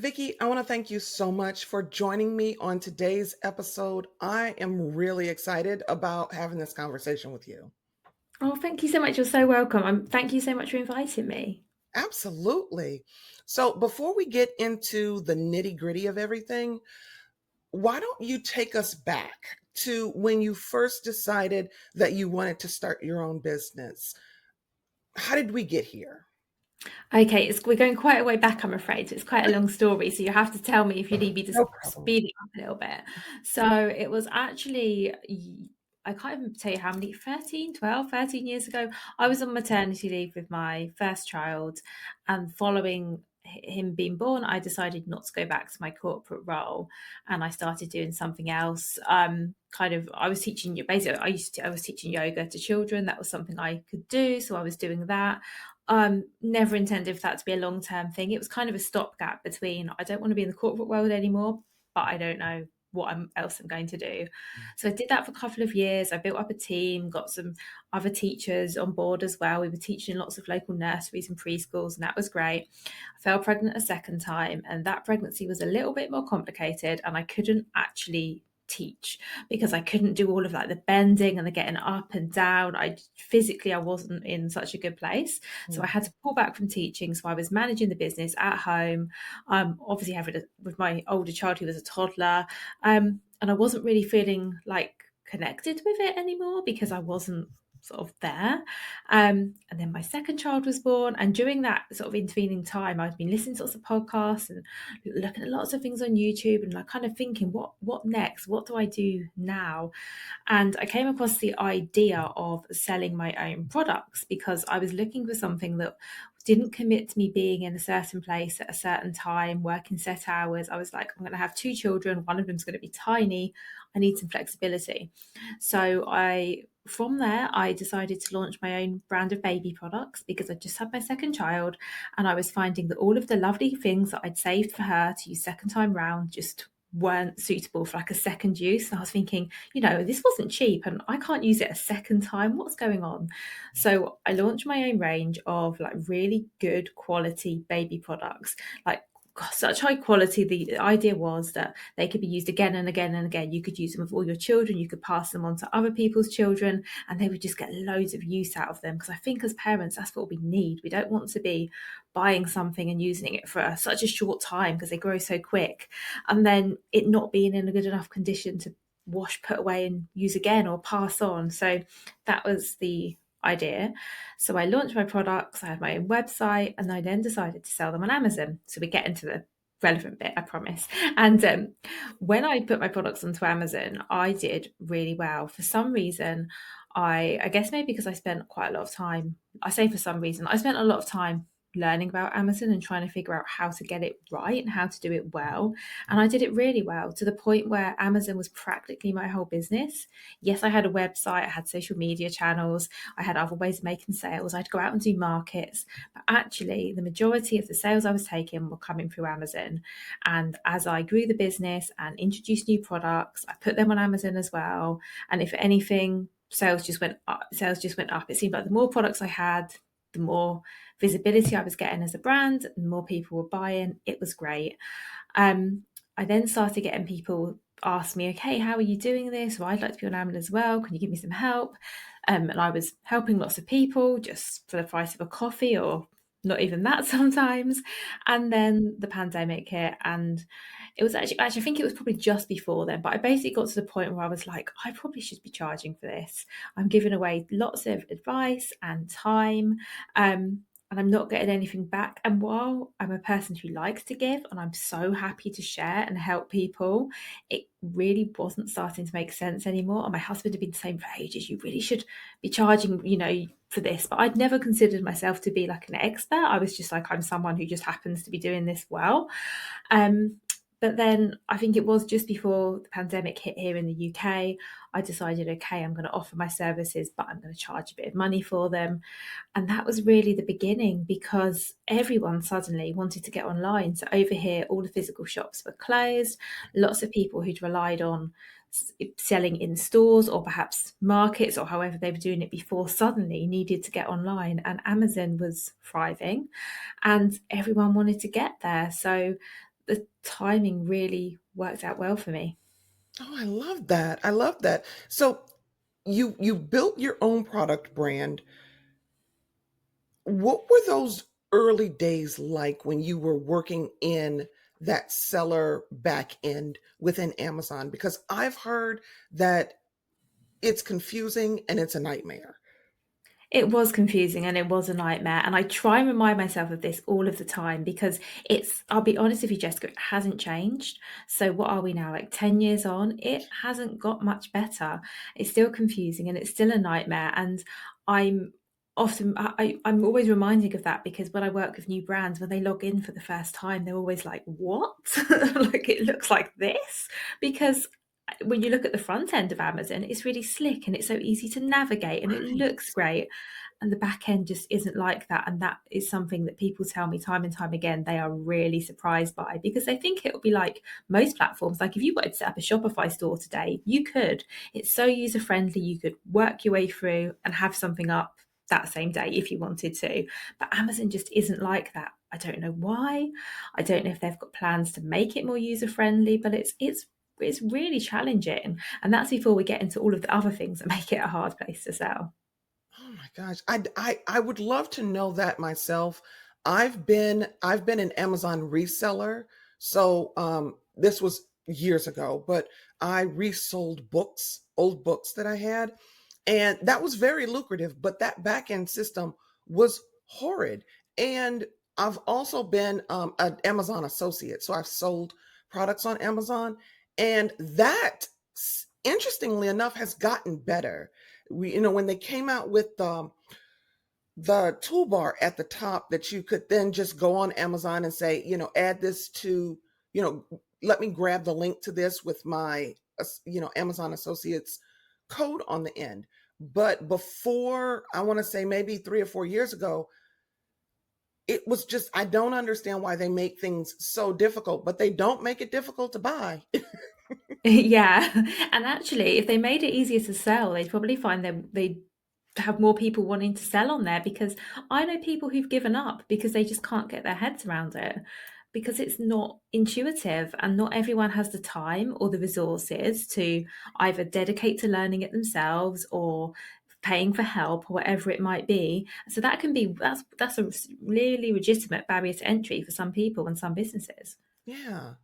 Vicki, I want to thank you so much for joining me on today's episode. I am really excited about having this conversation with you. Oh, thank you so much. You're so welcome. Thank you so much for inviting me. Absolutely. So, before we get into the nitty gritty of everything, why don't you take us back to when you first decided that you wanted to start your own business? How did we get here? Okay, we're going quite a way back, I'm afraid. So it's quite a long story. So you have to tell me if you need me to No problem. speed it up a little bit. So it was actually, I can't even tell you how many, 13, 12, 13 years ago. I was on maternity leave with my first child. And following him being born, I decided not to go back to my corporate role. And I started doing something else. I was teaching you basically, I was teaching yoga to children. That was something I could do. So I was doing that. Never intended for that to be a long-term thing. It was kind of a stopgap between I don't want to be in the corporate world anymore, but I don't know else I'm going to do. So I did that for a couple of years. I built up a team, got some other teachers on board as well. We were teaching lots of local nurseries and preschools, and that was great. I fell pregnant a second time, and that pregnancy was a little bit more complicated, and I couldn't actually teach because I couldn't do all of that, the bending and the getting up and down. I wasn't in such a good place. So I had to pull back from teaching. So I was managing the business at home. Obviously having with my older child who was a toddler. And I wasn't really feeling like connected with it anymore because I wasn't sort of there. And then my second child was born. And during that sort of intervening time, I'd been listening to lots of podcasts and looking at lots of things on YouTube and like kind of thinking, what next? What do I do now? And I came across the idea of selling my own products because I was looking for something that didn't commit to me being in a certain place at a certain time, working set hours. I was like, I'm going to have two children. One of them's going to be tiny. I need some flexibility. From there, I decided to launch my own brand of baby products because I just had my second child and I was finding that all of the lovely things that I'd saved for her to use second time round just weren't suitable for like a second use. And I was thinking, this wasn't cheap and I can't use it a second time. What's going on? So I launched my own range of like really good quality baby products, like such high quality. The idea was that they could be used again and again and again. You could use them with all your children, you could pass them on to other people's children, and they would just get loads of use out of them. Because I think as parents, that's what we need. We don't want to be buying something and using it for such a short time because they grow so quick, and then it not being in a good enough condition to wash, put away, and use again or pass on. So that was the idea. So I launched my products, I had my own website, and I then decided to sell them on Amazon. So we get into the relevant bit, I promise. And when I put my products onto Amazon, I did really well. For some reason, I guess maybe because I spent quite a lot of time, I say for some reason, I spent a lot of time learning about Amazon and trying to figure out how to get it right and how to do it well. And I did it really well to the point where Amazon was practically my whole business. Yes, I had a website, I had social media channels, I had other ways of making sales. I'd go out and do markets, but actually, the majority of the sales I was taking were coming through Amazon. And as I grew the business and introduced new products, I put them on Amazon as well. And if anything, sales just went up. Sales just went up. It seemed like the more products I had, the more visibility I was getting as a brand, and the more people were buying. It was great. I then started getting people ask me, okay, how are you doing this? Well, I'd like to be on Amazon as well. Can you give me some help? And I was helping lots of people just for the price of a coffee or not even that sometimes. And then the pandemic hit, and it was actually, I think it was probably just before then, but I basically got to the point where I was like, I probably should be charging for this. I'm giving away lots of advice and time. And I'm not getting anything back. And while I'm a person who likes to give and I'm so happy to share and help people, it really wasn't starting to make sense anymore. And my husband had been saying for ages, you really should be charging, for this. But I'd never considered myself to be like an expert. I was just like, I'm someone who just happens to be doing this well. Um, but then I think it was just before the pandemic hit here in the UK, I decided, okay, I'm going to offer my services, but I'm going to charge a bit of money for them. And that was really the beginning because everyone suddenly wanted to get online. So over here, all the physical shops were closed. Lots of people who'd relied on selling in stores or perhaps markets or however they were doing it before suddenly needed to get online, and Amazon was thriving and everyone wanted to get there. So the timing really worked out well for me. Oh, I love that. I love that. So you built your own product brand. What were those early days like when you were working in that seller back end within Amazon? Because I've heard that it's confusing and it's a nightmare. It was confusing and it was a nightmare. And I try and remind myself of this all of the time because I'll be honest with you, Jessica, it hasn't changed. So, what are we now, like 10 years on? It hasn't got much better. It's still confusing and it's still a nightmare. And I'm I'm always reminded of that because when I work with new brands, when they log in for the first time, they're always like, what? Like it looks like this? Because when you look at the front end of Amazon, it's really slick and it's so easy to navigate and it Right. looks great. And the back end just isn't like that. And that is something that people tell me time and time again they are really surprised by because they think it'll be like most platforms. Like if you wanted to set up a Shopify store today, you could. It's so user friendly. You could work your way through and have something up that same day if you wanted to. But Amazon just isn't like that. I don't know why. I don't know if they've got plans to make it more user friendly, but it's really challenging. And that's before we get into all of the other things that make it a hard place to sell. Oh my gosh. I would love to know that myself. I've been an Amazon reseller. So this was years ago, but I resold books, old books that I had, and that was very lucrative, but that back end system was horrid. And I've also been an Amazon associate. So I've sold products on Amazon, and that interestingly enough has gotten better. When they came out with the toolbar at the top that you could then just go on Amazon and say, add this to, you know, let me grab the link to this with my, Amazon Associates code on the end. But before, I want to say maybe 3 or 4 years ago, it was just, I don't understand why they make things so difficult, but they don't make it difficult to buy. Yeah. And actually, if they made it easier to sell, they'd probably find they'd have more people wanting to sell on there because I know people who've given up because they just can't get their heads around it because it's not intuitive and not everyone has the time or the resources to either dedicate to learning it themselves or paying for help or whatever it might be. So that's a really legitimate barrier to entry for some people and some businesses. Yeah.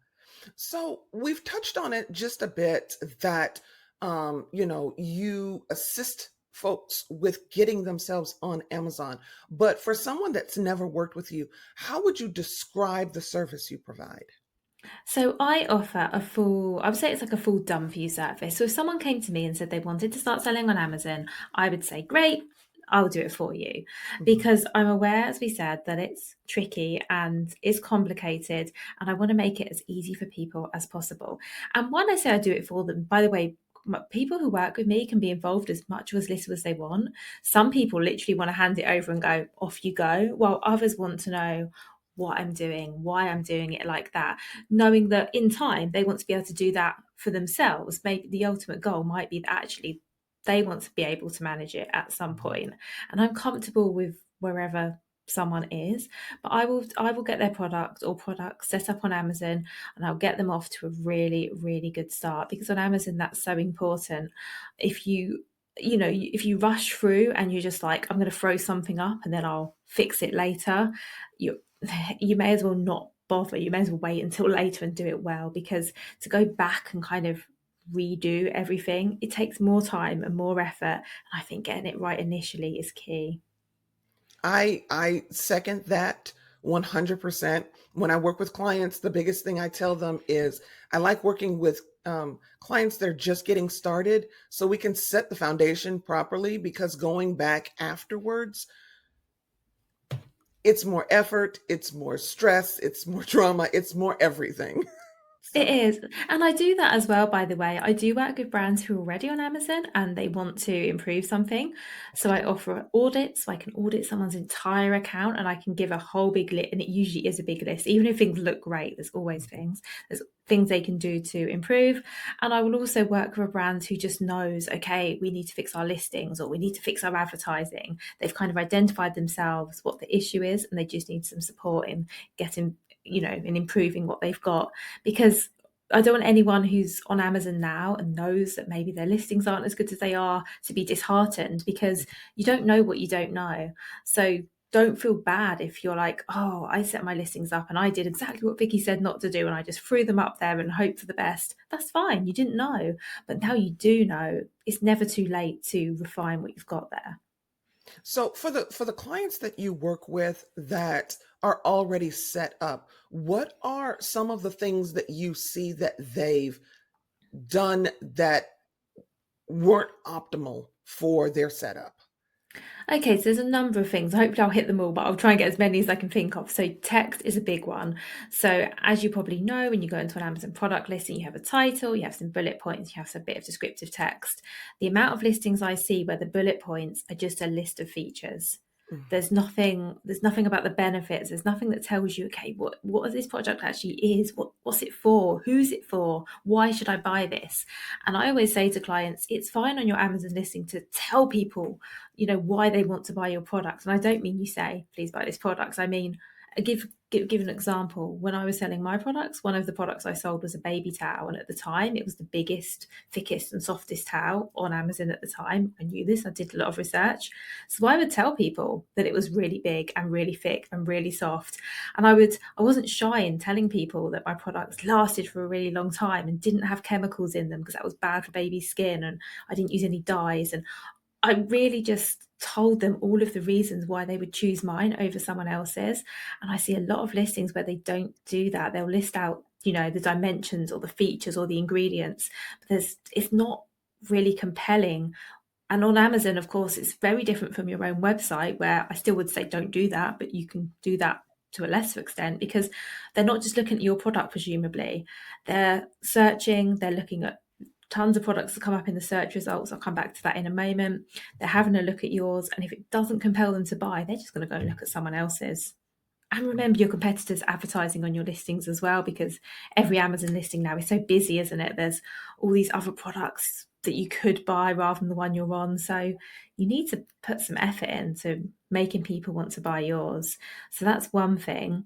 So we've touched on it just a bit that you assist folks with getting themselves on Amazon. But for someone that's never worked with you, how would you describe the service you provide? So I offer I would say it's like a full done for you service. So if someone came to me and said they wanted to start selling on Amazon, I would say, great, I'll do it for you. Mhm. Because I'm aware, as we said, that it's tricky and it's complicated. And I want to make it as easy for people as possible. And when I say I do it for them, by the way, people who work with me can be involved as much or as little as they want. Some people literally want to hand it over and go, off you go, while others want to know what I'm doing, why I'm doing it like that, knowing that in time they want to be able to do that for themselves. Maybe the ultimate goal might be that actually they want to be able to manage it at some point. And I'm comfortable with wherever someone is, but I will get their product or products set up on Amazon and I'll get them off to a really, really good start because on Amazon that's so important. If if you rush through and you're just like, I'm going to throw something up and then I'll fix it later, you you may as well not bother. You may as well wait until later and do it well because to go back and kind of redo everything, it takes more time and more effort. And I think getting it right initially is key. I second that 100%. When I work with clients, the biggest thing I tell them is I like working with clients that are just getting started so we can set the foundation properly because going back afterwards, it's more effort, it's more stress, it's more drama, it's more everything. It So, is. And I do that as well, by the way. I do work with brands who are already on Amazon and they want to improve something. So I offer audits, so I can audit someone's entire account and I can give a whole big list. And it usually is a big list. Even if things look great, there's always things. There's things they can do to improve. And I will also work with a brand who just knows, okay, we need to fix our listings or we need to fix our advertising. They've kind of identified themselves what the issue is and they just need some support in getting in improving what they've got, because I don't want anyone who's on Amazon now and knows that maybe their listings aren't as good as they are to be disheartened, because you don't know what you don't know. So don't feel bad if you're like, oh, I set my listings up and I did exactly what Vicki said not to do and I just threw them up there and hope for the best. That's fine. You didn't know. But now you do know. It's never too late to refine what you've got there. So for the clients that you work with that are already set up, what are some of the things that you see that they've done that weren't optimal for their setup? Okay, so there's a number of things. Hopefully I'll hit them all, but I'll try and get as many as I can think of. So text is a big one. So as you probably know, when you go into an Amazon product listing, you have a title, you have some bullet points, you have a bit of descriptive text. The amount of listings I see where the bullet points are just a list of features. There's nothing about the benefits. There's nothing that tells you, okay, what this product actually is, what's it for, who's it for, why should I buy this? And I always say to clients, it's fine on your Amazon listing to tell people, why they want to buy your product. And I don't mean you say, please buy this product. I mean, give an example. When I was selling my products, one of the products I sold was a baby towel, and at the time it was the biggest, thickest and softest towel on Amazon at the time. I knew this. I did a lot of research, so I would tell people that it was really big and really thick and really soft. And I wasn't shy in telling people that my products lasted for a really long time and didn't have chemicals in them, because that was bad for baby skin, and I didn't use any dyes. And I really just told them all of the reasons why they would choose mine over someone else's. And I see a lot of listings where they don't do that. They'll list out, the dimensions or the features or the ingredients, but it's not really compelling. And on Amazon, of course, it's very different from your own website, where I still would say don't do that, but you can do that to a lesser extent, because they're not just looking at your product, presumably. They're searching, they're looking at tons of products that come up in the search results. I'll come back to that in a moment. They're having a look at yours, and if it doesn't compel them to buy, they're just going to go and look at someone else's. And remember your competitors advertising on your listings as well, because every Amazon listing now is so busy, isn't it? There's all these other products that you could buy rather than the one you're on. So you need to put some effort into making people want to buy yours. So that's one thing.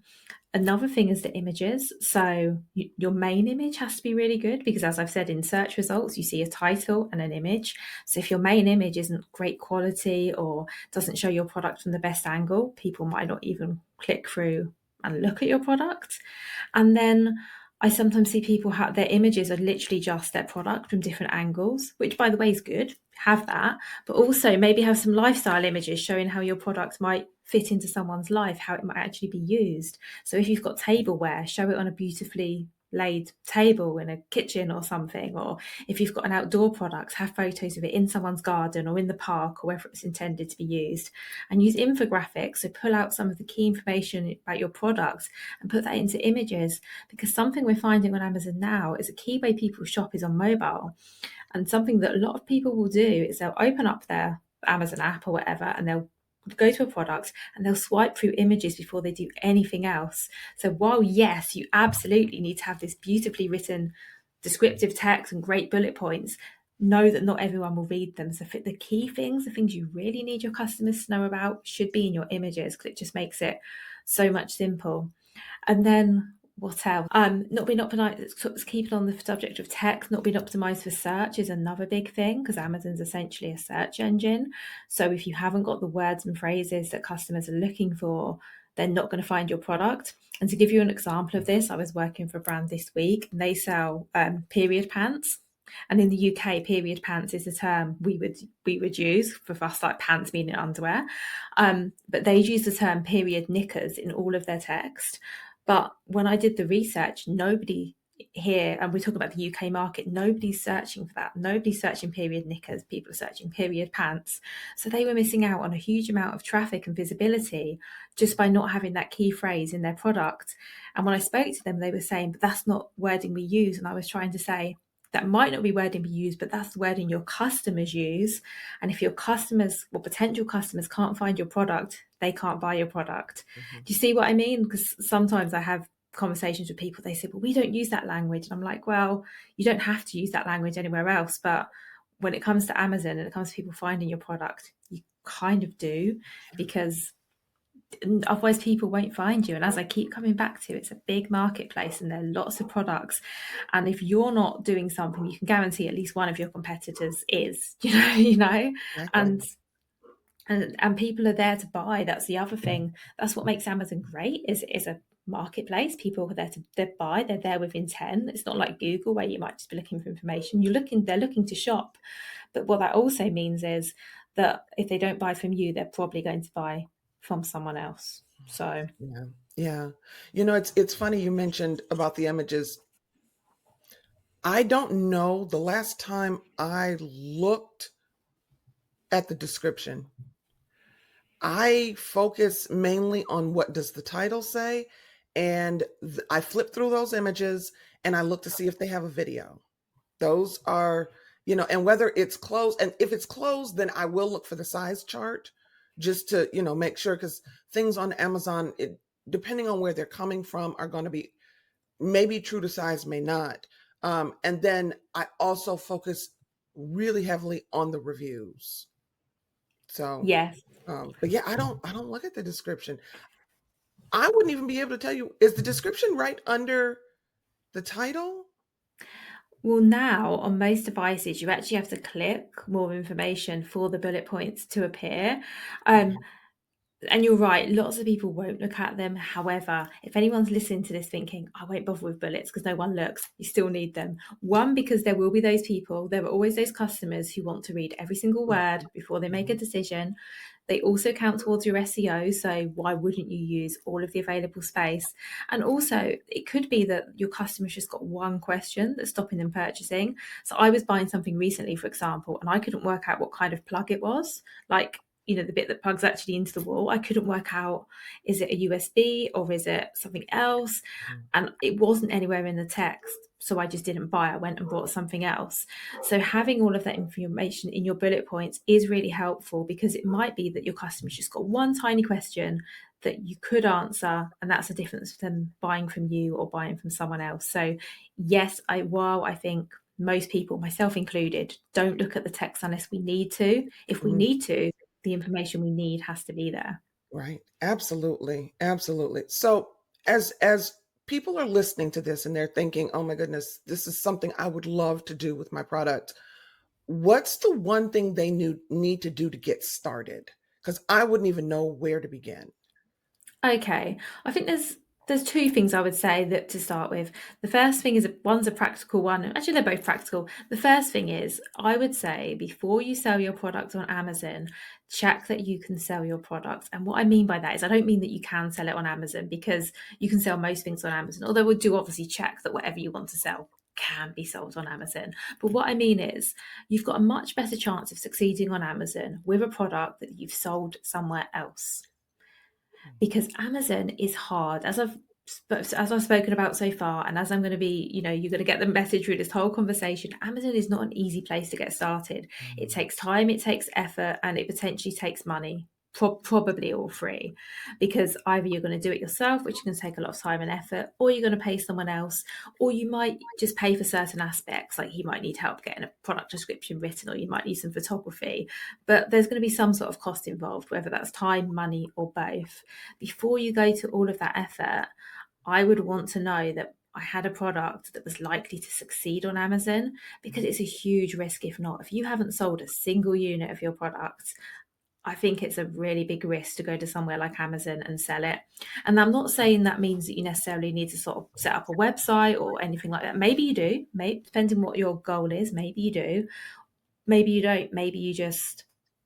Another thing is the images. So your main image has to be really good, because as I've said, in search results, you see a title and an image. So if your main image isn't great quality or doesn't show your product from the best angle, people might not even click through and look at your product. And then I sometimes see people have their images are literally just their product from different angles, which by the way is good, have that, but also maybe have some lifestyle images showing how your product might fit into someone's life, how it might actually be used. So if you've got tableware, show it on a beautifully laid table in a kitchen or something. Or if you've got an outdoor product, have photos of it in someone's garden or in the park or wherever it's intended to be used. And use infographics. So pull out some of the key information about your products and put that into images, because something we're finding on Amazon now is a key way people shop is on mobile. And something that a lot of people will do is they'll open up their Amazon app or whatever, and they'll go to a product and they'll swipe through images before they do anything else. So while yes, you absolutely need to have this beautifully written descriptive text and great bullet points, know that not everyone will read them. So the key things, the things you really need your customers to know about, should be in your images, because it just makes it so much simple. And then what else? Not being optimized, keeping on the subject of text, not being optimized for search is another big thing, because Amazon's essentially a search engine. So if you haven't got the words and phrases that customers are looking for, they're not going to find your product. And to give you an example of this, I was working for a brand this week, and they sell period pants. And in the UK, period pants is a term we would use for us, like pants meaning underwear. But they use the term period knickers in all of their text. But when I did the research, nobody here, and we're talking about the UK market, nobody's searching for that. Nobody's searching period knickers. People are searching period pants. So they were missing out on a huge amount of traffic and visibility just by not having that key phrase in their product. And when I spoke to them, they were saying, but that's not wording we use. And I was trying to say, that might not be wording we use, but that's the wording your customers use. And if your customers or potential customers can't find your product, they can't buy your product. Mm-hmm. Do you see what I mean? Because sometimes I have conversations with people, they say, well, we don't use that language. And I'm like, well, you don't have to use that language anywhere else. But when it comes to Amazon and it comes to people finding your product, you kind of do, because otherwise people won't find you. And as I keep coming back to, it's a big marketplace and there are lots of products, and if you're not doing something, you can guarantee at least one of your competitors is, Exactly. and and people are there to buy. That's the other thing. That's what makes Amazon great, is a marketplace. People are there to buy. They're there with intent. It's not like Google where you might just be looking for information. They're looking to shop. But what that also means is that if they don't buy from you, they're probably going to buy from someone else. So Yeah. Yeah. It's funny you mentioned about the images. I don't know the last time I looked at the description. I focus mainly on what does the title say, and I flip through those images and I look to see if they have a video. Those are, and whether it's closed, and if it's closed, then I will look for the size chart just to, make sure, because things on Amazon, depending on where they're coming from, are going to be maybe true to size, may not. And then I also focus really heavily on the reviews. So, yes. but yeah, I don't look at the description. I wouldn't even be able to tell you, is the description right under the title? Well, now on most devices, you actually have to click more information for the bullet points to appear. Um, And you're right, lots of people won't look at them. However, if anyone's listening to this thinking, I won't bother with bullets because no one looks, you still need them. One, because there will be those people, there are always those customers who want to read every single word before they make a decision. They also count towards your SEO, so why wouldn't you use all of the available space? And also, it could be that your customer's just got one question that's stopping them purchasing. So I was buying something recently, for example, and I couldn't work out what kind of plug it was. Like, the bit that plugs actually into the wall. I couldn't work out, is it a USB or is it something else? And it wasn't anywhere in the text. So I just didn't buy. I went and bought something else. So having all of that information in your bullet points is really helpful, because it might be that your customer's just got one tiny question that you could answer. And that's the difference from buying from you or buying from someone else. So yes, while I think most people, myself included, don't look at the text unless we need to. If we Mhm. need to, the information we need has to be there. Right. Absolutely. Absolutely. So as people are listening to this and they're thinking, "Oh my goodness, this is something I would love to do with my product." What's the one thing they need to do to get started? Cuz I wouldn't even know where to begin. Okay, I think there's two things I would say that to start with. The first thing is, one's a practical one. Actually, they're both practical. The first thing is, I would say, before you sell your product on Amazon, check that you can sell your product. And what I mean by that is, I don't mean that you can sell it on Amazon, because you can sell most things on Amazon. Although we do obviously check that whatever you want to sell can be sold on Amazon. But what I mean is, you've got a much better chance of succeeding on Amazon with a product that you've sold somewhere else, because Amazon is hard, as I've spoken about so far, and as I'm going to be, you're going to get the message through this whole conversation. Amazon is not an easy place to get started. It takes time, it takes effort, and it potentially takes money. Probably all three, because either you're going to do it yourself, which is going to take a lot of time and effort, or you're going to pay someone else, or you might just pay for certain aspects, like you might need help getting a product description written, or you might need some photography. But there's going to be some sort of cost involved, whether that's time, money, or both. Before you go to all of that effort, I would want to know that I had a product that was likely to succeed on Amazon, because it's a huge risk if not. If you haven't sold a single unit of your product, I think it's a really big risk to go to somewhere like Amazon and sell it. And I'm not saying that means that you necessarily need to sort of set up a website or anything like that. Maybe you do, depending what your goal is. Maybe you do, maybe you don't. Maybe you just,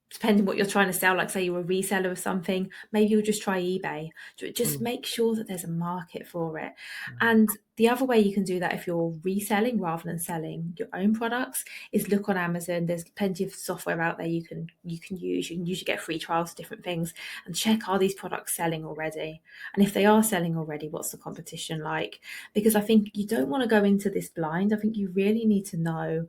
depending what you're trying to sell, like say you're a reseller of something, maybe you'll just try eBay. Just Mm, make sure that there's a market for it. mhm, And the other way you can do that, if you're reselling rather than selling your own products, is look on Amazon. There's plenty of software out there you can use. You can usually get free trials of different things, and check, are these products selling already? And if they are selling already, what's the competition like? Because I think you don't want to go into this blind. I think you really need to know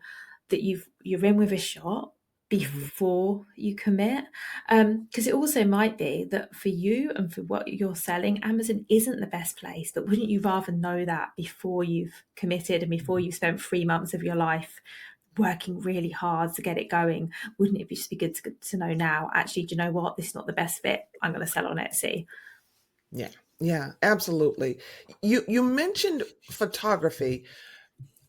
that you're in with a shot mhm, before you commit, because it also might be that for you and for what you're selling, Amazon isn't the best place. But wouldn't you rather know that before you've committed and before you've spent 3 months of your life working really hard to get it going? Wouldn't it just be good to know now, actually, do you know what, this is not the best fit, I'm going to sell on Etsy? Yeah. Yeah, absolutely. You mentioned photography.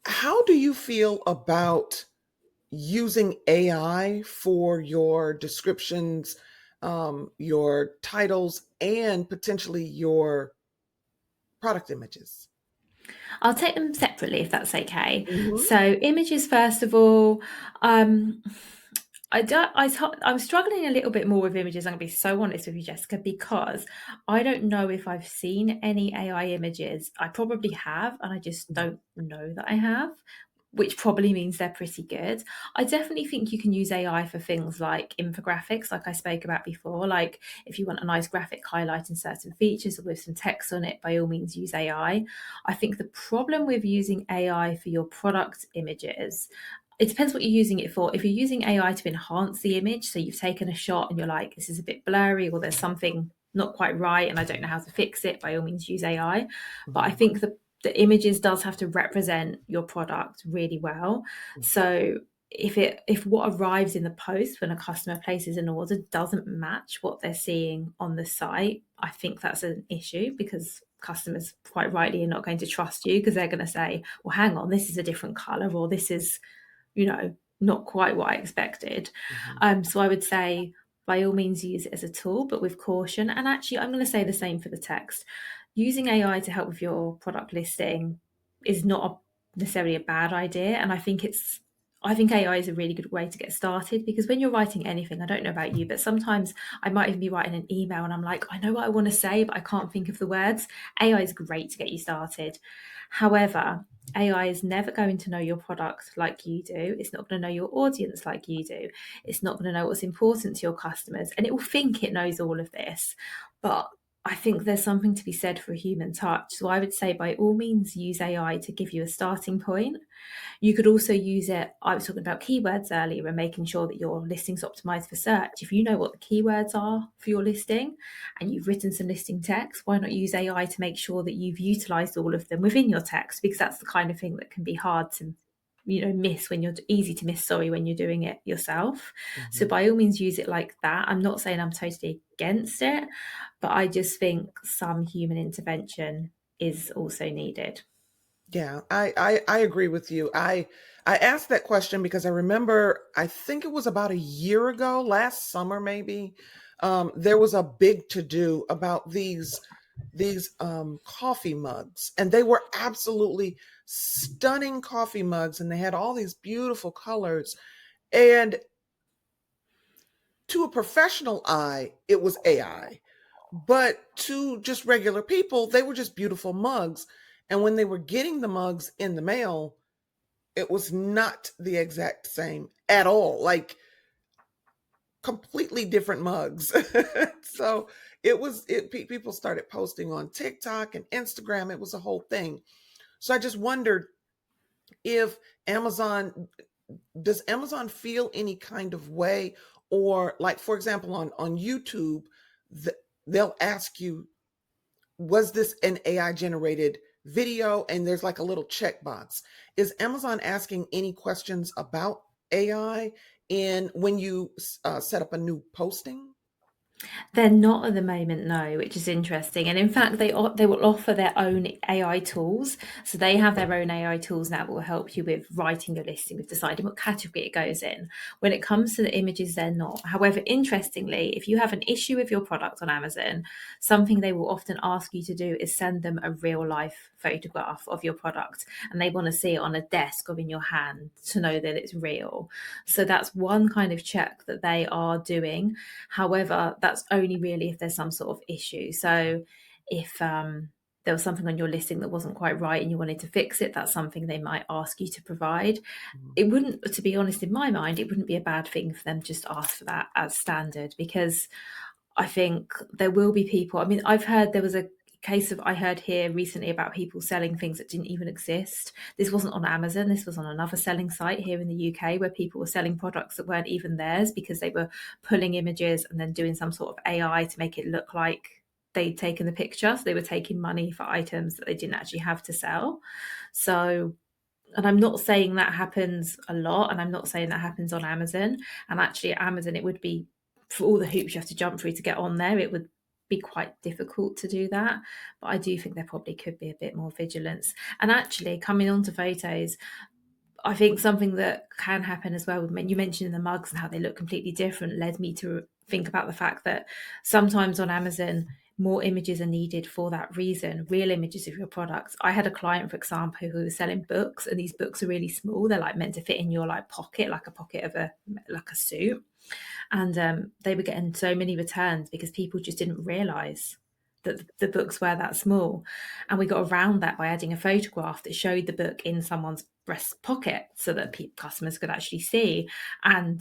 How do you feel about using AI for your descriptions, your titles, and potentially your product images? I'll take them separately if that's okay. Hmm. So images, first of all, um, I don't. I'm struggling a little bit more with images. I'm gonna be so honest with you, Jessica, because I don't know if I've seen any AI images. I probably have, and I just don't know that I have, which probably means they're pretty good. I definitely think you can use AI for things like infographics, like I spoke about before. Like if you want a nice graphic highlighting certain features or with some text on it, by all means use AI. I think the problem with using AI for your product images, it depends what you're using it for. If you're using AI to enhance the image, so you've taken a shot and you're like, this is a bit blurry or there's something not quite right and I don't know how to fix it, by all means use AI. But I Hmm. think the images does have to represent your product really well. So if what arrives in the post when a customer places an order doesn't match what they're seeing on the site, I think that's an issue, because customers quite rightly are not going to trust you, because they're going to say, well, hang on, this is a different color, or this is, not quite what I expected. Hmm. So I would say, by all means, use it as a tool, but with caution. And actually, I'm going to say the same for the text. Using AI to help with your product listing is not necessarily a bad idea. And I think AI is a really good way to get started, because when you're writing anything, I don't know about you, but sometimes I might even be writing an email and I'm like, I know what I want to say, but I can't think of the words. AI is great to get you started. However, AI is never going to know your product like you do. It's not going to know your audience like you do. It's not going to know what's important to your customers. And it will think it knows all of this. But I think there's something to be said for a human touch. So I would say, by all means, use AI to give you a starting point. You could also use it. I was talking about keywords earlier and making sure that your listing's optimized for search. If you know what the keywords are for your listing and you've written some listing text, why not use AI to make sure that you've utilized all of them within your text? Because that's the kind of thing that can be hard to miss when you're easy to miss, sorry, when you're doing it yourself. So Hmm. by all means use it like that. I'm not saying I'm totally against it, but I just think some human intervention is also needed. Yeah, I agree with you. I asked that question because I remember, I think it was about a year ago, last summer maybe, there was a big to do about these coffee mugs, and they were absolutely stunning coffee mugs, and they had all these beautiful colors. And to a professional eye, it was AI, but to just regular people, they were just beautiful mugs. And when they were getting the mugs in the mail, it was not the exact same at all, like completely different mugs. So people started posting on TikTok and Instagram. It was a whole thing. So I just wondered if Amazon does Amazon feel any kind of way, or like, for example, on YouTube, th- they'll ask you, was this an AI generated video? And there's like a little checkbox. Is Amazon asking any questions about AI in when you set up a new posting? They're not at the moment, no, which is interesting. And in fact, they will offer their own AI tools. So they have their own AI tools now that will help you with writing your listing, with deciding what category it goes in. When it comes to the images, they're not. However, interestingly, if you have an issue with your product on Amazon, something they will often ask you to do is send them a real life photograph of your product, and they want to see it on a desk or in your hand to know that it's real. So that's one kind of check that they are doing. However, that's only really if there's some sort of issue. So if there was something on your listing that wasn't quite right and you wanted to fix it, that's something they might ask you to provide. Mhm. It wouldn't, to be honest, in my mind, it wouldn't be a bad thing for them to just ask for that as standard, because I think there will be people. I mean, I've heard there was a case of I heard here recently about people selling things that didn't even exist. This wasn't on Amazon, this was on another selling site here in the UK, where people were selling products that weren't even theirs, because they were pulling images and then doing some sort of AI to make it look like they'd taken the picture. So they were taking money for items that they didn't actually have to sell. So, and I'm not saying that happens a lot, and I'm not saying that happens on Amazon. And actually, at Amazon, it would be, for all the hoops you have to jump through to get on there, it would be quite difficult to do that. But I do think there probably could be a bit more vigilance. And actually, coming on to photos, I think something that can happen as well, you mentioned the mugs and how they look completely different, led me to think about the fact that sometimes on Amazon, more images are needed for that reason, real images of your products. I had a client, for example, who was selling books, and these books are really small. They're like meant to fit in your like pocket, like a pocket of a suit. And they were getting so many returns because people just didn't realize that the books were that small. And we got around that by adding a photograph that showed the book in someone's breast pocket so that customers could actually see. And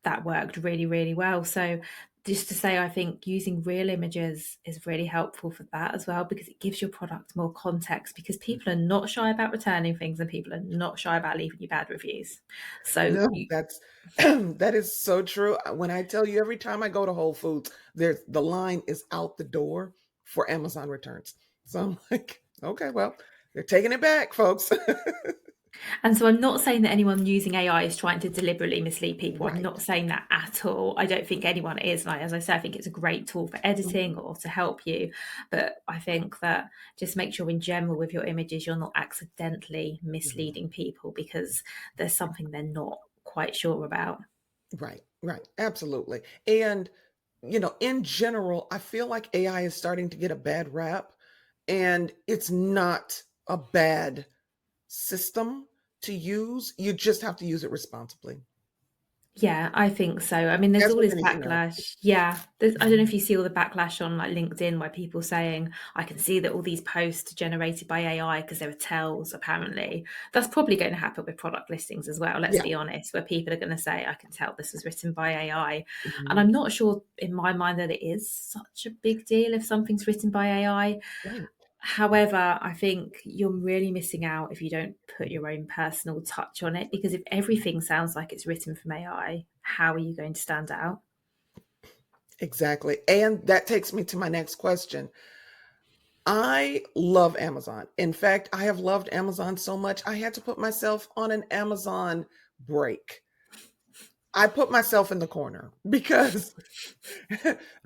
that worked really, really well. So just to say, I think using real images is really helpful for that as well, because it gives your product more context, because people are not shy about returning things and people are not shy about leaving you bad reviews. So No, that's that is so true. When I tell you, every time I go to Whole Foods, there's the line is out the door for Amazon returns. So I'm like, okay, well, they're taking it back, folks. And so I'm not saying that anyone using AI is trying to deliberately mislead people. I'm Right. not saying that at all. I don't think anyone is. And as I say, I think it's a great tool for editing Mhm. or to help you. But I think that just make sure in general with your images, you're not accidentally Mhm. misleading people because there's something they're not quite sure about. Right, right, absolutely. And in general, I feel like AI is starting to get a bad rap, and it's not a bad system to use. You just have to use it responsibly, Yeah, I think so. I mean, there's as all with this anything else. backlash. Yeah, I don't know Mhm. if you see all the backlash on like LinkedIn where people saying, I can see that all these posts are generated by AI because there are tells, apparently. That's probably going to happen with product listings as well, let's Yeah. be honest, where people are going to say, I can tell this was written by AI. And Mhm. I'm not sure in my mind that it is such a big deal if something's written by AI. Right. However, I think you're really missing out if you don't put your own personal touch on it, because if everything sounds like it's written from AI, how are you going to stand out? Exactly. And that takes me to my next question. I love Amazon. In fact, I have loved Amazon so much, I had to put myself on an Amazon break. I put myself in the corner because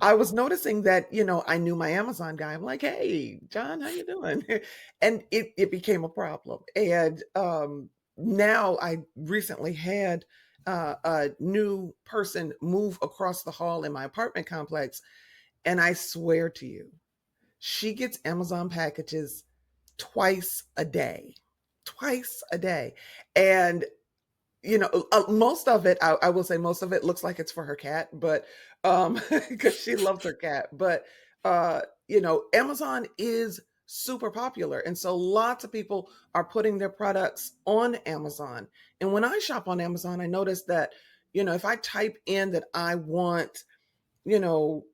I was noticing that, I knew my Amazon guy. I'm like, "Hey, John, how you doing?" And it became a problem. And now I recently had a new person move across the hall in my apartment complex, and I swear to you, she gets Amazon packages twice a day, twice a day, and most of it, I will say most of it looks like it's for her cat, but because she loves her cat. But Amazon is super popular. And so lots of people are putting their products on Amazon. And when I shop on Amazon, I notice that, if I type in that I want, you know,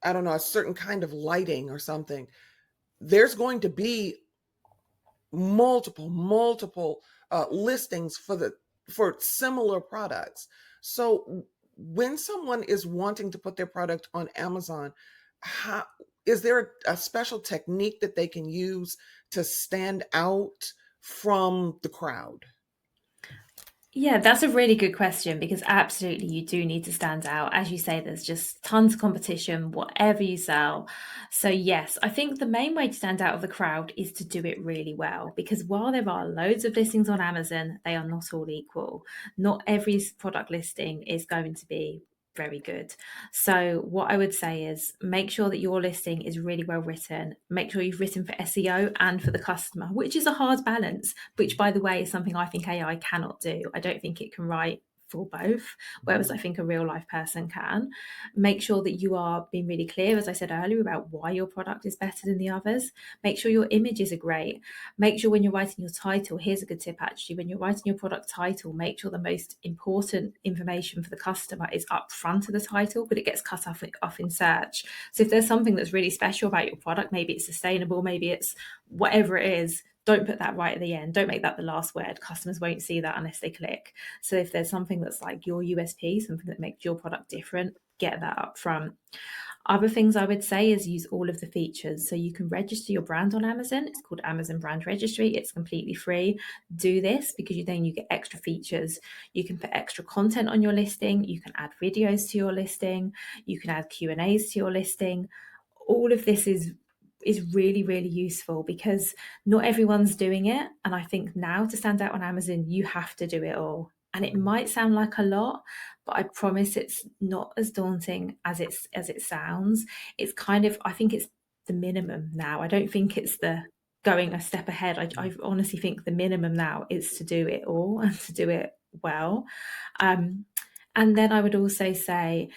I don't know, a certain kind of lighting or something, there's going to be multiple listings for similar products. So when someone is wanting to put their product on Amazon, how is there a special technique that they can use to stand out from the crowd? Yeah, that's a really good question, because absolutely you do need to stand out. As you say, there's just tons of competition, whatever you sell. So, yes, I think the main way to stand out of the crowd is to do it really well, because while there are loads of listings on Amazon, they are not all equal. Not every product listing is going to be very good. So, what I would say is make sure that your listing is really well written. Make sure you've written for SEO and for the customer, which is a hard balance, which, by the way, is something I think AI cannot do. I don't think it can write for both, whereas I Mhm. think a real life person can. Make sure that you are being really clear, as I said earlier, about why your product is better than the others. Make sure your images are great. Make sure when you're writing your title, here's a good tip actually, when you're writing your product title, make sure the most important information for the customer is up front of the title, but it gets cut off in search. So if there's something that's really special about your product, maybe it's sustainable, maybe it's whatever it is, don't put that right at the end. Don't make that the last word. Customers won't see that unless they click. So if there's something that's like your USP, something that makes your product different, get that up front. Other things I would say is use all of the features. So you can register your brand on Amazon. It's called Amazon Brand Registry. It's completely free. Do this because you get extra features. You can put extra content on your listing. You can add videos to your listing. You can add Q&As to your listing. all of this is really, really useful because not everyone's doing it. And I think now to stand out on Amazon, you have to do it all. And it might sound like a lot, but I promise it's not as daunting as it sounds. It's kind of, I think it's the minimum now. I don't think it's the going a step ahead. I honestly think the minimum now is to do it all and to do it well. And then I would also say,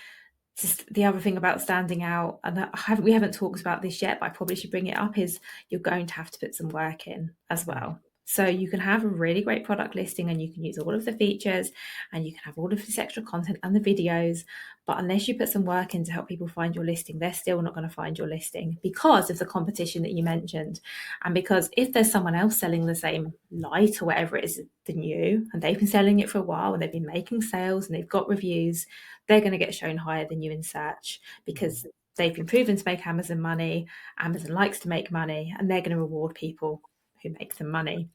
just the other thing about standing out, and we haven't talked about this yet, but I probably should bring it up, is you're going to have to put some work in as well. So you can have a really great product listing and you can use all of the features and you can have all of this extra content and the videos, but unless you put some work in to help people find your listing, they're still not going to find your listing because of the competition that you mentioned. And because if there's someone else selling the same light or whatever it is than you, and they've been selling it for a while and they've been making sales and they've got reviews, they're going to get shown higher than you in search because they've been proven to make Amazon money. Amazon likes to make money and they're going to reward people who make them money.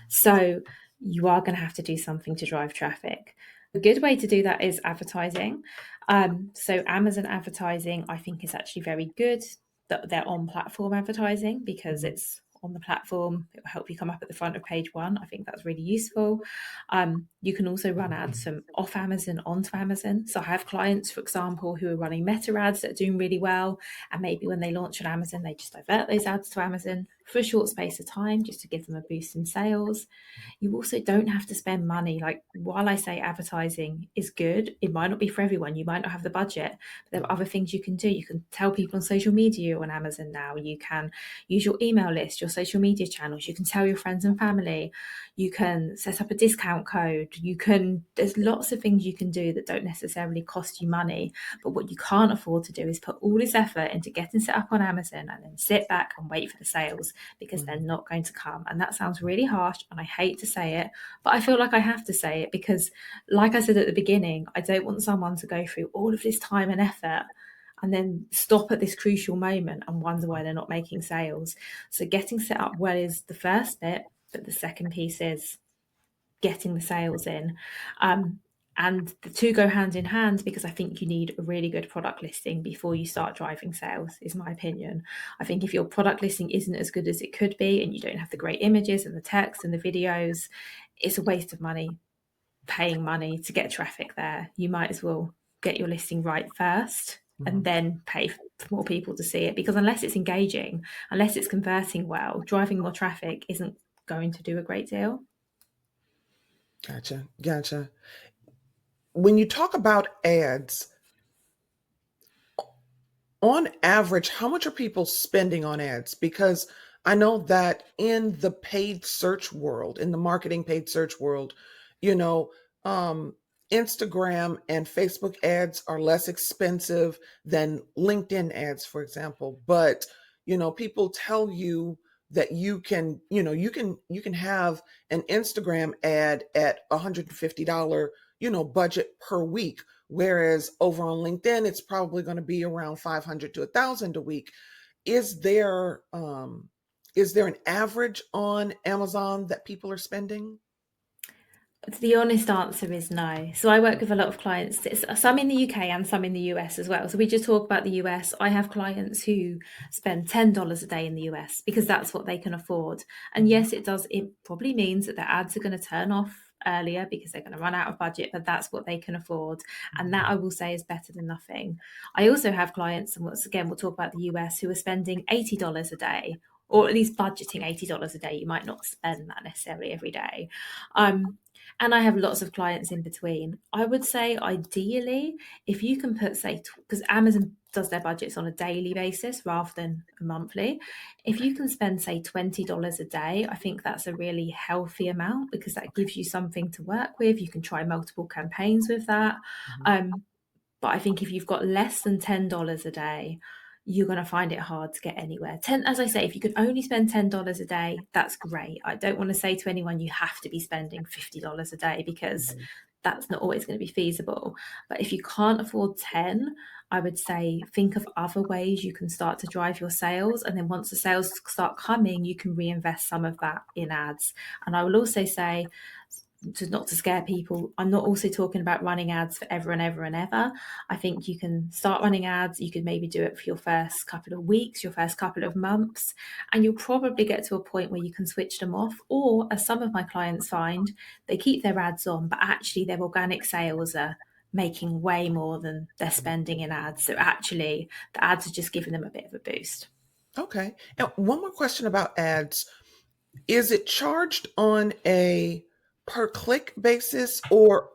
So you are going to have to do something to drive traffic. A good way to do that is advertising. So Amazon advertising, I think, is actually very good that they're on platform advertising because it's on the platform. It will help you come up at the front of page one. I think that's really useful. You can also run ads from off Amazon onto Amazon. So I have clients, for example, who are running meta ads that are doing really well. And maybe when they launch on Amazon, they just divert those ads to Amazon for a short space of time just to give them a boost in sales. You also don't have to spend money. Like, while I say advertising is good, it might not be for everyone. You might not have the budget, but there are other things you can do. You can tell people on social media on Amazon now. You can use your email list, your social media channels. You can tell your friends and family. You can set up a discount code. There's lots of things you can do that don't necessarily cost you money. But what you can't afford to do is put all this effort into getting set up on Amazon and then sit back and wait for the sales because they're not going to come. And that sounds really harsh and I hate to say it, but I feel like I have to say it because, like I said at the beginning, I don't want someone to go through all of this time and effort and then stop at this crucial moment and wonder why they're not making sales. So getting set up well is the first bit, but the second piece is getting the sales in. And the two go hand in hand because I think you need a really good product listing before you start driving sales, is my opinion. I think if your product listing isn't as good as it could be and you don't have the great images and the text and the videos, it's a waste of money paying money to get traffic there. You might as well get your listing right first and then pay for more people to see it, because unless it's engaging, unless it's converting well, driving more traffic isn't going to do a great deal. Gotcha. When you talk about ads, on average, how much are people spending on ads? Because I know that in the paid search world, in the marketing paid search world, you know, Instagram and Facebook ads are less expensive than LinkedIn ads, for example. But, people tell you that you can have an Instagram ad at $150, budget per week. Whereas over on LinkedIn, it's probably going to be around 500 to 1,000 a week. Is there an average on Amazon that people are spending? The honest answer is no. So I work with a lot of clients, some in the UK and some in the US as well. So we just talk about the US. I have clients who spend $10 a day in the US because that's what they can afford. And yes, it probably means that their ads are going to turn off earlier because they're going to run out of budget, but that's what they can afford. And that, I will say, is better than nothing. I also have clients, and once again, we'll talk about the US, who are spending $80 a day, or at least budgeting $80 a day. You might not spend that necessarily every day. And I have lots of clients in between. I would say ideally, if you can put, say, because Amazon does their budgets on a daily basis rather than a monthly. If you can spend, say, $20 a day, I think that's a really healthy amount because that gives you something to work with. You can try multiple campaigns with that. But I think if you've got less than $10 a day, you're going to find it hard to get anywhere. As I say, if you could only spend $10 a day, that's great. I don't want to say to anyone you have to be spending $50 a day because that's not always going to be feasible. But if you can't afford 10, I would say think of other ways you can start to drive your sales. And then once the sales start coming, you can reinvest some of that in ads. And I will also say not to scare people, I'm not also talking about running ads forever and ever and ever. I think you can start running ads. You could maybe do it for your first couple of weeks, your first couple of months, and you'll probably get to a point where you can switch them off. Or, as some of my clients find, they keep their ads on, but actually their organic sales are making way more than they're spending in ads. So actually, the ads are just giving them a bit of a boost. Okay. And one more question about ads. Is it charged on a per click basis or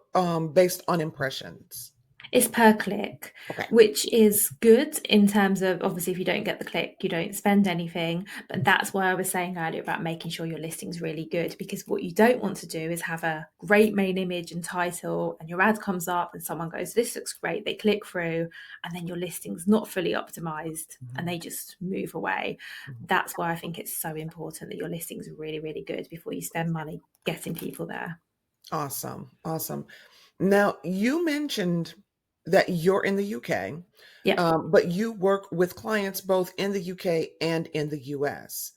based on impressions? It's per click, Okay. which is good in terms of, obviously, if you don't get the click, you don't spend anything. But that's why I was saying earlier about making sure your listing's really good, because what you don't want to do is have a great main image and title, and your ad comes up and someone goes, "This looks great." They click through, and then your listing's not fully optimized and they just move away. That's why I think it's so important that your listing's really, really good before you spend money getting people there. Awesome. Awesome. Now, you mentioned that you're in the UK, Yeah. but you work with clients both in the UK and in the US.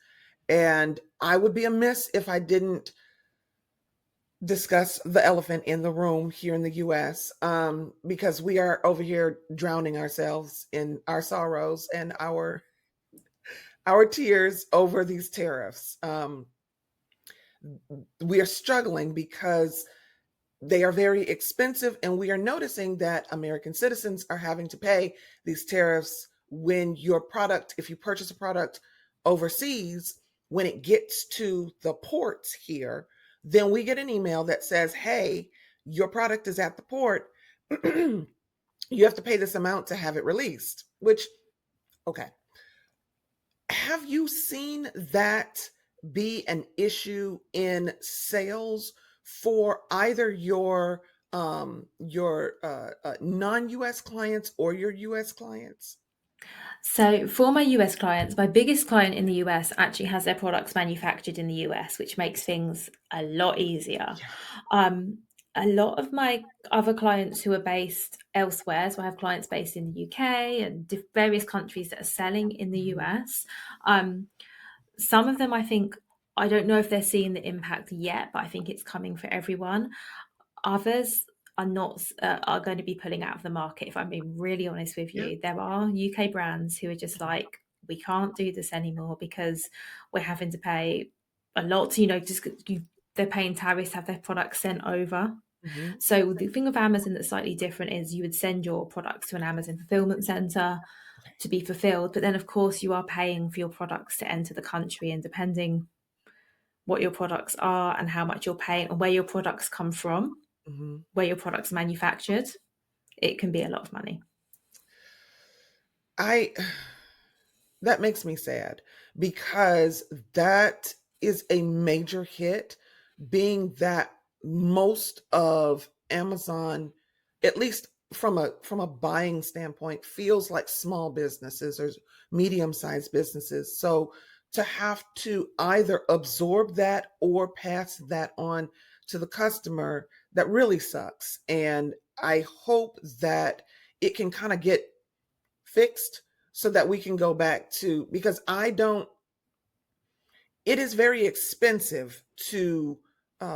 And I would be amiss if I didn't discuss the elephant in the room here in the US, because we are over here drowning ourselves in our sorrows and our tears over these tariffs. We are struggling because they are very expensive, and we are noticing that American citizens are having to pay these tariffs when your product, if you purchase a product overseas, when it gets to the ports here, then we get an email that says, hey, your product is at the port. You have to pay this amount to have it released, which, okay. Have you seen that be an issue in sales for either your non-US clients or your US clients? So for my US clients, my biggest client in the US actually has their products manufactured in the US, which makes things a lot easier. Yeah. Um, a lot of my other clients who are based elsewhere, so I have clients based in the UK and various countries that are selling in the Mhm. US. Um, some of them, I think, I don't know if they're seeing the impact yet, but I think it's coming for everyone. Others are not are going to be pulling out of the market. If I'm being really honest with Yeah. you, there are UK brands who are just Mhm. like, we can't do this anymore because we're having to pay a lot. You know, they're paying tariffs to have their products sent over. Mhm. So the thing with Amazon that's slightly different is you would send your products to an Amazon fulfillment center Okay. to be fulfilled, but then of course you are paying for your products to enter the country, and depending what your products are and how much you're paying and where your products come from, Mhm. where your product's manufactured, it can be a lot of money. I That makes me sad because that is a major hit, being that most of Amazon, at least from a buying standpoint, feels like small businesses or medium-sized businesses. So to have to either absorb that or pass that on to the customer, that really sucks. And I hope that it can kind of get fixed so that we can go back to, because I don't, it is very expensive to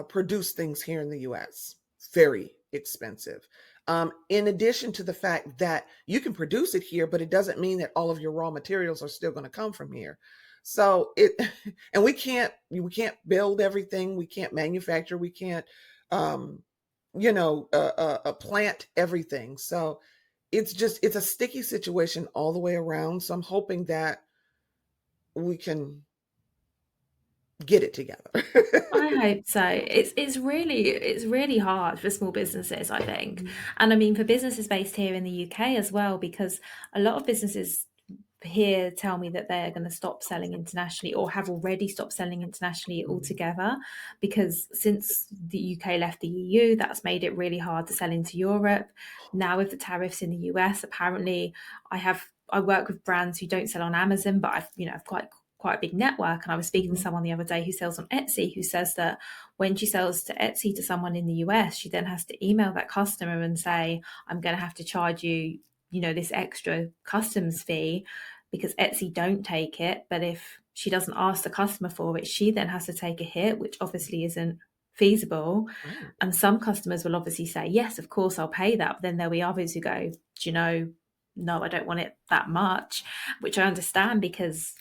produce things here in the US. Very expensive. In addition to the fact that you can produce it here, but it doesn't mean that all of your raw materials are still going to come from here. So it, and we can't build everything. We can't manufacture. We can't, um, plant everything. So it's a sticky situation all the way around. So I'm hoping that we can get it together. I hope so. It's really hard for small businesses, I think. And I mean for businesses based here in the UK as well, because a lot of businesses here tell me that they're going to stop selling internationally or have already stopped selling internationally altogether, because since the UK left the EU, that's made it really hard to sell into Europe. Now with the tariffs in the US, apparently I work with brands who don't sell on Amazon, but I've quite a big network. And I was speaking to Mhm. someone the other day who sells on Etsy, who says that when she sells to Etsy to someone in the US, she then has to email that customer and say, I'm going to have to charge you, this extra customs fee, because Etsy don't take it. But if she doesn't ask the customer for it, she then has to take a hit, which obviously isn't feasible. Right. And some customers will obviously say, yes, of course, I'll pay that. But then there'll be others who go, do you know, no, I don't want it that much, which I understand because,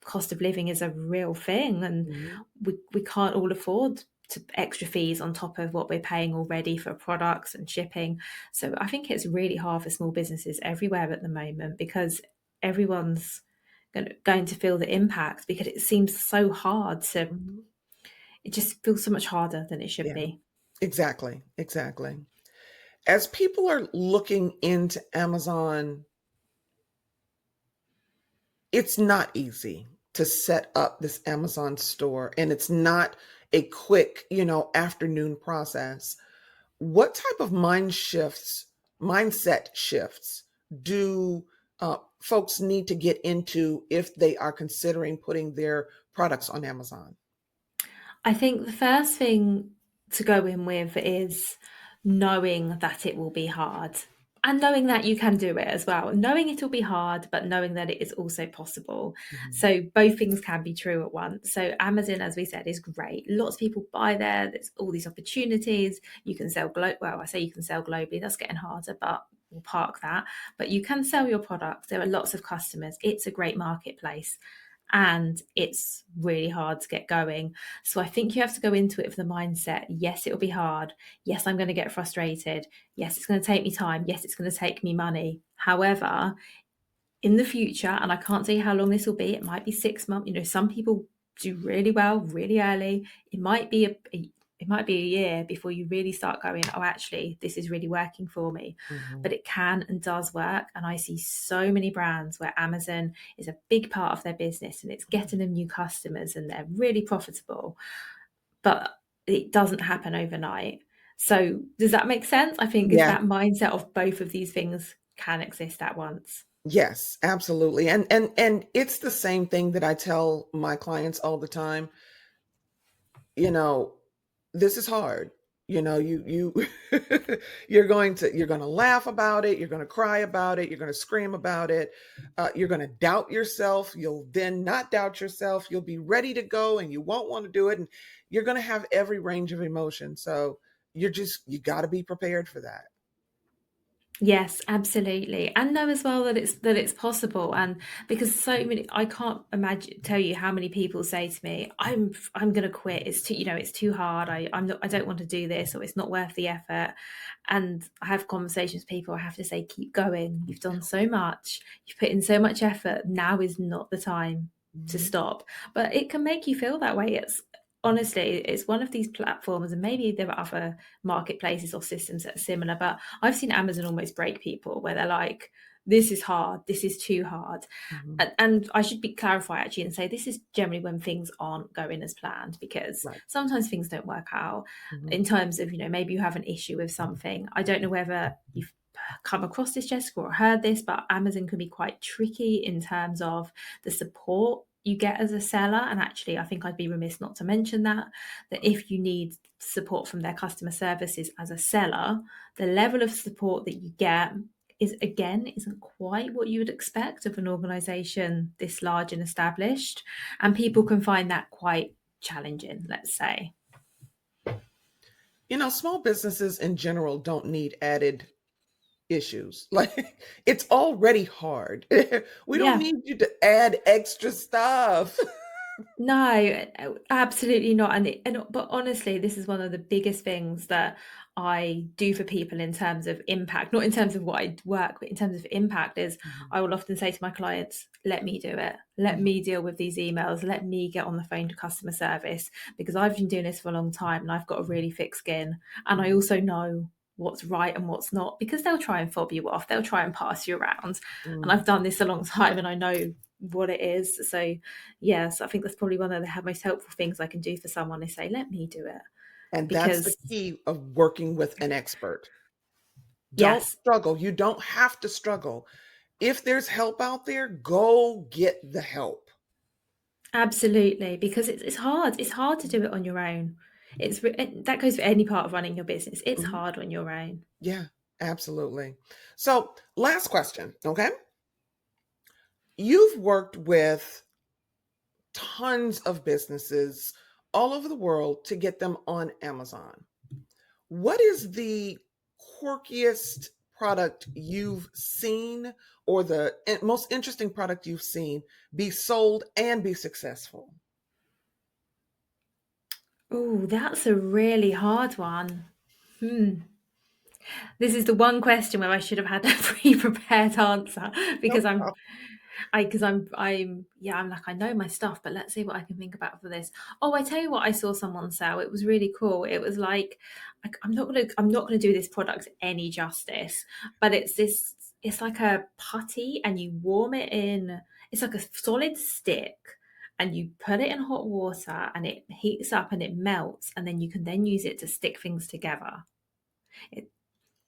cost of living is a real thing and Mhm. we can't all afford to extra fees on top of what we're paying already for products and shipping. So I think it's really hard for small businesses everywhere at the moment because everyone's going to feel the impact because it seems so hard to, Mhm. it just feels so much harder than it should Yeah, be. exactly. Exactly. As people are looking into Amazon, it's not easy to set up this Amazon store, and it's not a quick, afternoon process. What type of mindset shifts do folks need to get into if they are considering putting their products on Amazon? I think the first thing to go in with is knowing that it will be hard and knowing that you can do it as well. Knowing it'll be hard, but knowing that it is also possible. Mhm. So both things can be true at once. So Amazon, as we said, is great. Lots of people buy there. There's all these opportunities. You can sell well, I say you can sell globally. That's getting harder, but we'll park that. But you can sell your products. There are lots of customers. It's a great marketplace. And it's really hard to get going. So I think you have to go into it with the mindset, yes, it'll be hard. Yes, I'm going to get frustrated. Yes, it's going to take me time. Yes, it's going to take me money. However, in the future, and I can't say how long this will be, it might be 6 months. Some people do really well really early. It might be a year before you really start going, oh, actually, this is really working for me. But Mhm. it can and does work. And I see so many brands where Amazon is a big part of their business and it's getting them new customers and they're really profitable. But it doesn't happen overnight. So does that make sense? I think is Yeah. that mindset of both of these things can exist at once. Yes, absolutely. And it's the same thing that I tell my clients all the time. You know, this is hard. You you're going to laugh about it, you're going to cry about it, you're going to scream about it. You're going to doubt yourself. You'll then not doubt yourself. You'll be ready to go and you won't want to do it and you're going to have every range of emotion. So you got to be prepared for that. Yes, absolutely. And know as well that it's possible. And because so many I can't imagine tell you how many people say to me, I'm gonna quit. It's too hard. I don't want to do this or it's not worth the effort. And I have conversations with people, I have to say, keep going. You've done so much, you've put in so much effort. Now is not the time to Mhm. stop. But it can make you feel that way. It's honestly, it's one of these platforms, and maybe there are other marketplaces or systems that are similar, but I've seen Amazon almost break people where they're like, this is hard, this is too hard. Mhm. And I should be clarify actually and say this is generally when things aren't going as planned because Right. sometimes things don't work out Mhm. in terms of, maybe you have an issue with something. I don't know whether you've come across this, Jessica, or heard this, but Amazon can be quite tricky in terms of the support you get as a seller. And actually, I think I'd be remiss not to mention that if you need support from their customer services as a seller, the level of support that you get isn't quite what you would expect of an organization this large and established, and people can find that quite challenging, let's say. Small businesses in general don't need added issues. Like it's already hard. We don't Yeah. need you to add extra stuff. No, absolutely not. But honestly, this is one of the biggest things that I do for people in terms of impact, not in terms of what I work, but in terms of impact is Mhm. I will often say to my clients, let me do it. Let Mhm. me deal with these emails. Let me get on the phone to customer service because I've been doing this for a long time and I've got a really thick skin. And I Mhm. also know what's right and what's not because they'll try and fob you off. They'll try and pass you around. And Mhm. I've done this a long time and I know what it is. So yes, I think that's probably one of the most helpful things I can do for someone is say, let me do it. And that's the Because, key of working with an expert. Don't yes, struggle. You don't have to struggle. If there's help out there, go get the help. absolutely. Because it's hard. It's hard to do it on your own. That goes for any part of running your business. It's Mhm. hard on your own. Yeah, absolutely. So, last question, okay? You've worked with tons of businesses all over the world to get them on Amazon. What is the quirkiest product you've seen, or the most interesting product you've seen be sold and be successful? Oh, that's a really hard one. Hmm. This is the one question where I should have had a pre-prepared answer No because I'm problem. yeah, I'm like, I know my stuff, but let's see what I can think about for this. Oh, I tell you what, I saw someone sell. It was really cool. It was like I'm not gonna do this product any justice, but it's like a putty and you warm it in, it's like a solid stick and you put it in hot water and it heats up and it melts, and then you can then use it to stick things together. It,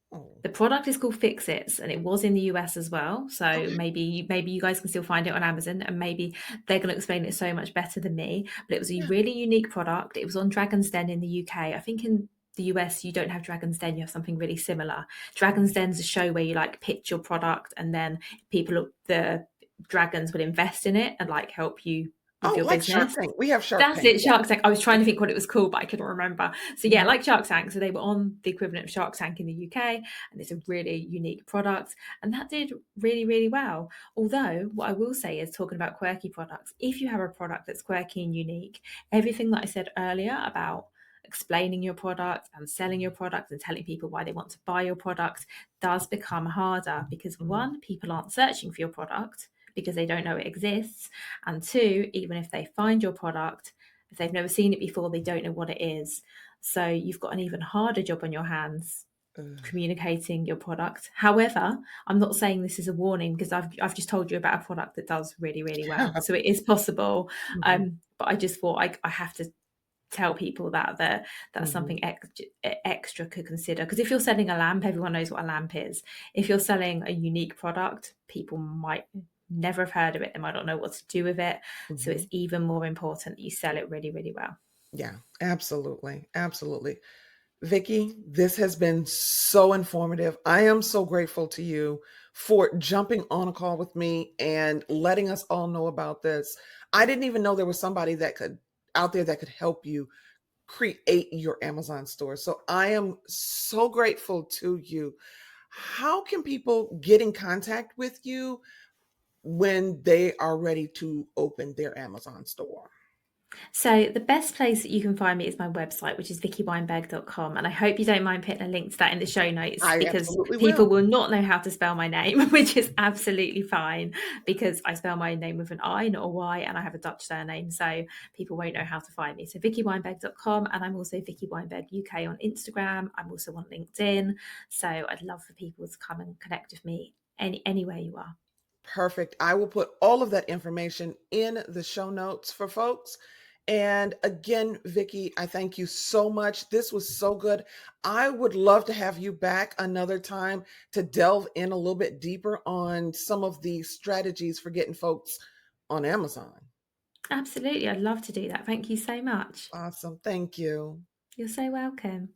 Oh, the product is called Fix Its, and it was in the US as well. So okay. maybe you guys can still find it on Amazon, and maybe they're going to explain it so much better than me. But it was a Yeah. really unique product. It was on Dragon's Den in the UK. I think in the US you don't have Dragon's Den, you have something really similar. Dragon's Den's a show where you like pitch your product, and then the dragons will invest in it and like help you with Oh, your like Shark business. Tank. We have Shark That's Tank. it, Yeah. Shark Tank. I was trying to think what it was called, but I couldn't remember. So yeah, Mhm. like Shark Tank. So they were on the equivalent of Shark Tank in the UK, and it's a really unique product, and that did really, really well. Although what I will say is, talking about quirky products, if you have a product that's quirky and unique, everything that I said earlier about explaining your product and selling your product and telling people why they want to buy your product does become harder, because Mhm. one, people aren't searching for your product because they don't know it exists. And two, even if they find your product, if they've never seen it before, they don't know what it is. So you've got an even harder job on your hands Ugh. communicating your product. However, I'm not saying this is a warning, because I've just told you about a product that does really, really well. So it is possible. Mhm. But I just thought I have to tell people that's Mhm. something extra could consider, because if you're selling a lamp, everyone knows what a lamp is. If you're selling a unique product, people might never have heard of it, they might not know what to do with it. So it's Mhm. even more important that you sell it really, really well. Yeah, absolutely. Absolutely. Vicki, this has been so informative. I am so grateful to you for jumping on a call with me and letting us all know about this. I didn't even know there was somebody that could out there that could help you create your Amazon store. So I am so grateful to you. How can people get in contact with you when they are ready to open their Amazon store? So the best place that you can find me is my website, which is vickyweinberg.com. And I hope you don't mind putting a link to that in the show notes, I because absolutely people will. will not know how to spell my name, which is absolutely fine, because I spell my name with an I, not a Y, and I have a Dutch surname. So people won't know how to find me. So vickyweinberg.com. And I'm also Vicky Weinberg UK on Instagram. I'm also on LinkedIn. So I'd love for people to come and connect with me anywhere you are. Perfect. I will put all of that information in the show notes for folks. And again, Vicki, I thank you so much. This was so good. I would love to have you back another time to delve in a little bit deeper on some of the strategies for getting folks on Amazon. Absolutely. I'd love to do that. Thank you so much. Awesome. Thank you. You're so welcome.